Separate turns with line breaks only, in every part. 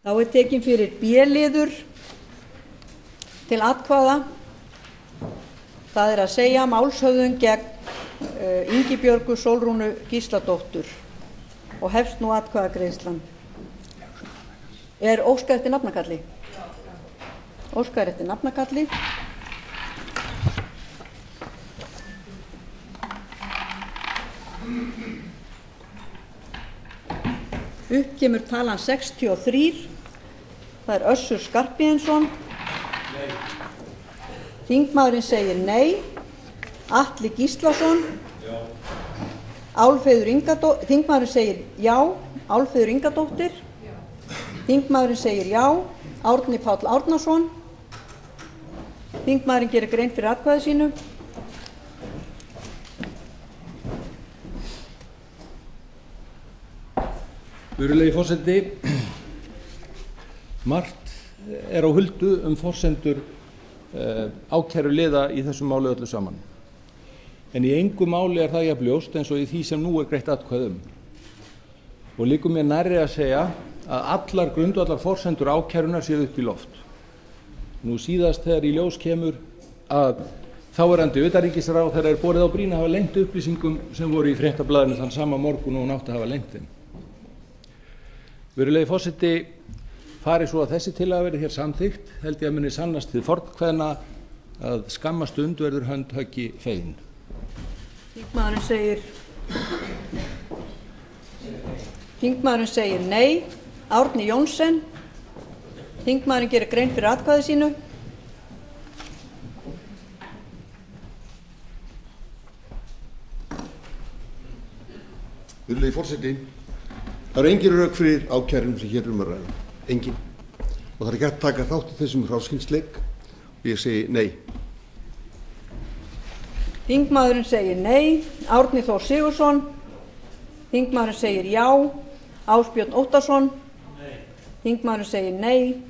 Þá er tekin fyrir B-liður til atkvæða. Það er að segja málshöfðun gegn Ingibjörgu Sólrúnu Gísladóttur og hefst nú atkvæðagreiðslan. Er óskað eftir nafnakalli? Óskað eftir nafnakalli. Upp kemur talan 63. Það er Össur Skarphéðinsson. Þingmaðurinn segir nei. Atli Gíslason. Þingmaðurinn segir já. Álfheiður Ingadóttir. Þingmaðurinn segir já. Árni Páll Árnason. Þingmaðurinn gerir grein fyrir atkvæði sínu.
Virðulegi forseti, margt er á huldu forsendur ákæruliða í þessu máli öllu saman. En í engu máli er það jafn ljóst eins og í því sem nú er greitt atkvæði um. Og liggur mér nærri að segja að allar grundvallar forsendur ákærunar séu upp í loft. Nú síðast þegar í ljós kemur að þáverandi utanríkisráðherra er borið á brýn að hafa leynt upplýsingum sem voru í Fréttablaðinu þann sama morgun og hún átti að hafa leynt þeim. Virðulegi forseti, fari svo að þessi tillaga verði hér samþykkt, held ég að muni sannast hið fornkveðna að skamma stund verður hönd höggi fegin.
Þingmaðurinn segir nei. Árni Johnsen. Þingmaðurinn gerir grein fyrir atkvæði sínu.
Virðulegi forseti, það eru engin rök fyrir ákærum sem hér að ræða. Engin. Og það er ekki hægt að taka þátt í þessum hráskynsleik og ég segi nei.
Þingmaðurinn segir nei. Árni Þór Sigurðsson. Þingmaðurinn segir já. Ásbjörn Óttarsson. Þingmaðurinn segir nei.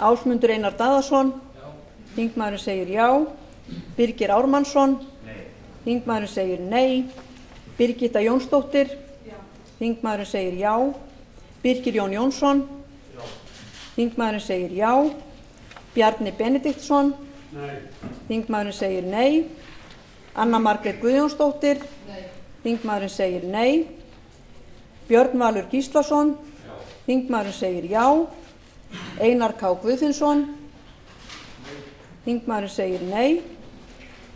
Ásmundur Einar Daðason. Þingmaðurinn segir já. Birgir Ármannsson. Þingmaðurinn segir nei. Birgitta Jónsdóttir. Þingmaðurinn segir já. Birkir Jón Jónsson. Þingmaðurinn segir já. Bjarni Benediktsson. Þingmaðurinn segir nei. Anna Margrét Guðjónsdóttir. Þingmaðurinn segir nei. Björn Valur Gíslason. Þingmaðurinn segir já. Einar K. Guðfinnsson. Þingmaðurinn segir nei.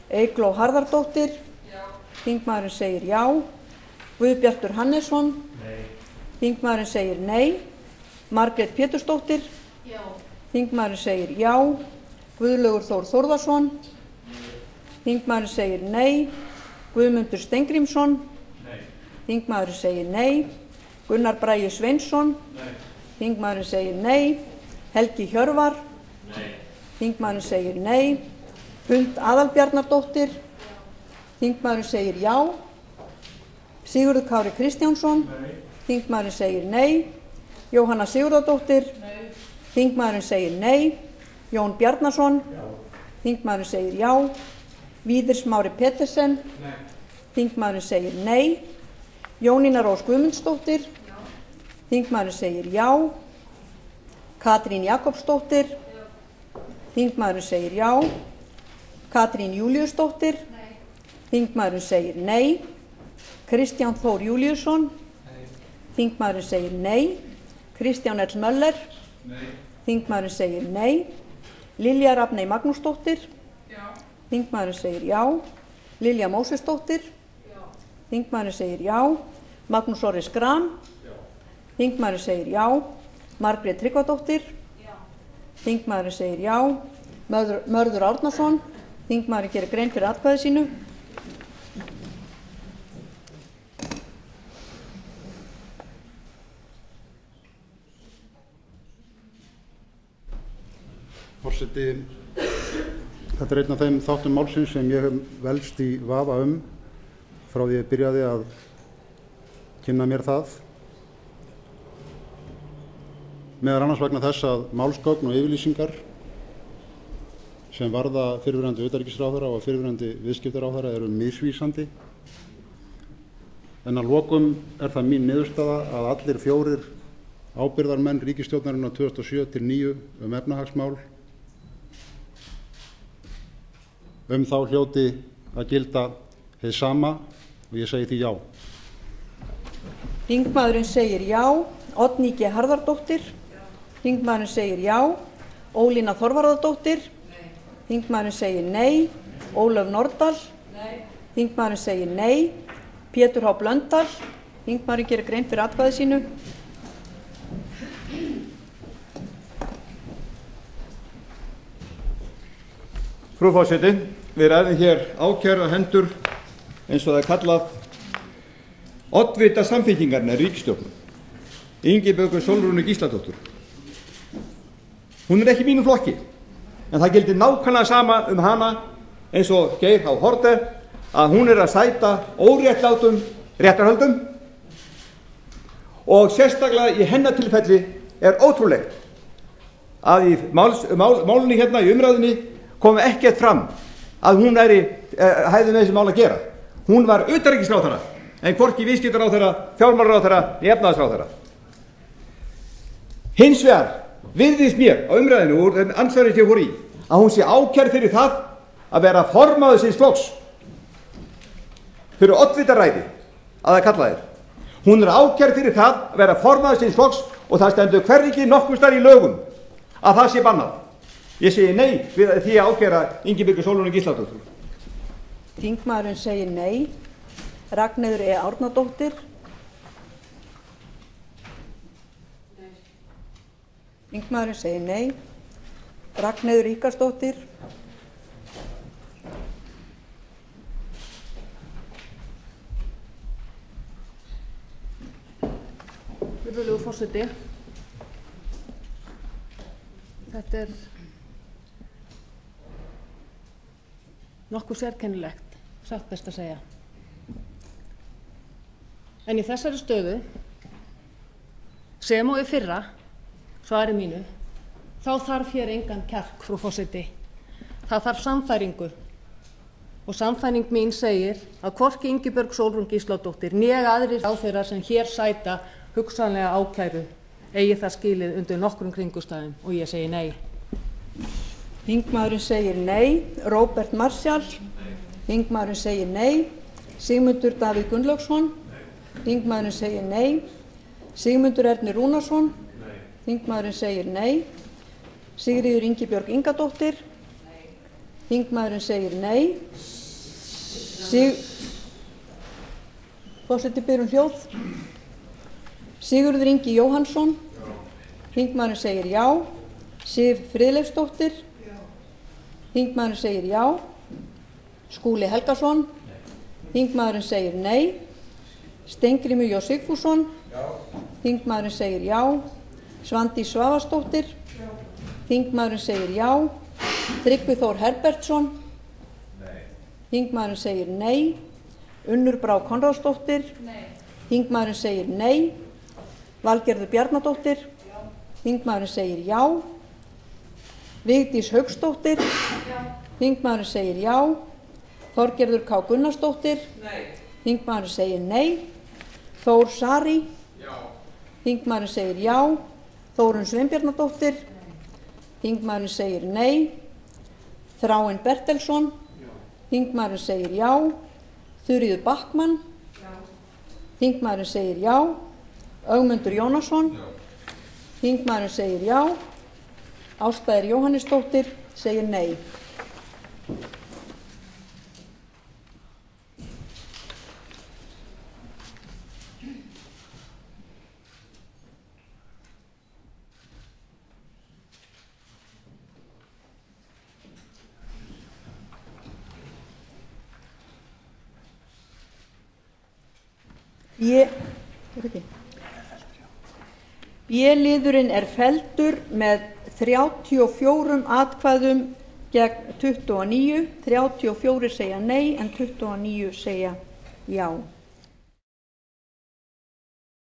Eygló Harðardóttir. Þingmaðurinn segir já. Guðbjartur Hannesson. Þingmaðurinn segir nei. Margrét Pétursdóttir. Þingmaðurinn segir já. Guðlaugur Þór Þórðarson. Þingmaðurinn segir nei. Guðmundur Steingrímsson. Þingmaðurinn segir nei. Gunnar Bragi Sveinsson. Þingmaðurinn segir nei. Helgi Hjörvar. Þingmaðurinn segir nei. Huld Aðalbjarnardóttir. Þingmaðurinn segir já. Sigurður Kári Kristjánsson. Þingmaðurinn segir nei. Jóhanna Sigurðardóttir. Þingmaðurinn segir nei. Jón Bjarnason. Þingmaðurinn segir já. Víðir Smári Petersen. Þingmaðurinn segir nei. Jónína Rós Guðmundsdóttir. Þingmaðurinn segir já. Katrín Jakobsdóttir. Þingmaðurinn segir já. Katrín Júlíusdóttir. Þingmaðurinn segir nei. Kristján Þór Júlíusson. Þingmaðurinn segir nei. Kristján L. Möller. Þingmaðurinn segir nei. Lilja Rafney Magnúsdóttir. Þingmaðurinn segir já. Lilja Mósesdóttir. Þingmaðurinn segir já. Magnús Orri Schram. Þingmaðurinn segir já. Margrét Tryggvadóttir. Þingmaðurinn segir já. Mörður Árnason. Þingmaðurinn gerir grein fyrir atkvæði sínu.
Forseti, þetta er einn af þeim þáttum málsins sem ég hef velst í vafa frá því ég byrjaði að kynna mér það. Meðal annars vegna þess að málsgögn og yfirlýsingar sem varða fyrrverandi utanríkisráðherra og fyrrverandi viðskiptaráðherra eru misvísandi. En að lokum er það mín niðurstaða að allir fjórir ábyrgðarmenn ríkisstjórnarinnar 2007-2009 um efnahagsmál, þá hljóti að gilda hið sama og ég segi því já.
Þingmaðurinn segir já. Oddný G. Harðardóttir. Þingmaðurinn segir já. Ólína Þorvarðardóttir. Þingmaðurinn segir nei. Ólöf Nordal. Þingmaðurinn segir nei. Pétur H. Blöndal. Þingmaðurinn gerir grein fyrir atkvæði sínu.
Frú forseti, við ræðum hér ákærða hendur, eins og það er kallað, oddvita Samfylkingarinnar ríkisstjórnar, Ingibjörgu Sólrúnu Gísladóttur. Hún er ekki í mínum flokki, en það gildir nákvæmlega sama um hana eins og Geir H. Haarde, að hún er að sæta óréttlátum réttarhöldum og sérstaklega í hennar tilfelli er ótrúlegt að í málunni hérna í umræðunni komi ekkert fram að hún hefði með þessi mál að gera. Hún var utanríkisráðherra en hvorki viðskiptaráðherra, fjármálaráðherra né efnahagsráðherra. Hins vegar virðist mér á umræðinu úr þeim andsvari sem ég fór í að hún sé ákærð fyrir það að vera formaður síns flokks, fyrir oddvitaræði að það kalla þér. Hún er ákærð fyrir það að vera formaður síns flokks og það stendur hvergi nokkurs staðar í lögum að það sé bannað. Ég segi nei við því að ákæra Ingibjörgu Sólrúnu Gísladóttur.
Þingmaðurinn segir nei. Ragnheiður E. Árnadóttir. Þingmaðurinn segir nei. Ragnheiður Ríkharðsdóttir.
Virðulegur forseti, þetta er nokkuð sérkennilegt, satt best að segja. En í þessari stöðu, sem og í fyrra, svari mínu, þá þarf hér engan kjark, frú forseti. Það þarf sannfæringu. Og sannfæring mín segir að hvorki Ingibjörg Sólrún Gísladóttir né aðrir ráðherrar sem hér sæta hugsanlega ákæru eigi það skilið undir nokkrum kringumstæðum og ég segi nei.
Þingmaðurinn segir nei. Róbert Marshall. Þingmaðurinn segir nei. Sigmundur Davíð Gunnlaugsson. Þingmaðurinn segir nei. Sigmundur Ernir Rúnarsson. Þingmaðurinn segir nei. Sigríður Ingibjörg Ingadóttir. Þingmaðurinn segir nei. Forseti biður um hljóð. Sigurður Ingi Jóhannsson. Þingmaðurinn segir já. Sif Friðleifsdóttir. Þingmaðurinn segir já. Skúli Helgason. Þingmaðurinn segir nei. Steingrímur J. Sigfússon. Þingmaðurinn segir já. Svandís Svavarsdóttir. Þingmaðurinn segir já. Tryggvi Þór Herbertsson. Þingmaðurinn segir nei. Unnur Brá Konráðsdóttir. Þingmaðurinn segir nei. Valgerður Bjarnadóttir. Þingmaðurinn segir já. Vigdís Hauksdóttir. Þingmaðurinn segir já. Þorgerður K. Gunnarsdóttir. Þingmaðurinn segir nei. Þór Saari. Þingmaðurinn segir já. Þórunn Sveinbjarnardóttir. Þingmaðurinn segir nei. Þráinn Bertelsson. Þingmaðurinn segir já. Þuríður Backman. Þingmaðurinn segir já. Ögmundur Jónasson. Þingmaðurinn segir já. Ásta R. Jóhannesdóttir segir nei. B-liðurinn er felldur með 34 atkvæðum gegn 29. 34 segja nei en 29 segja já.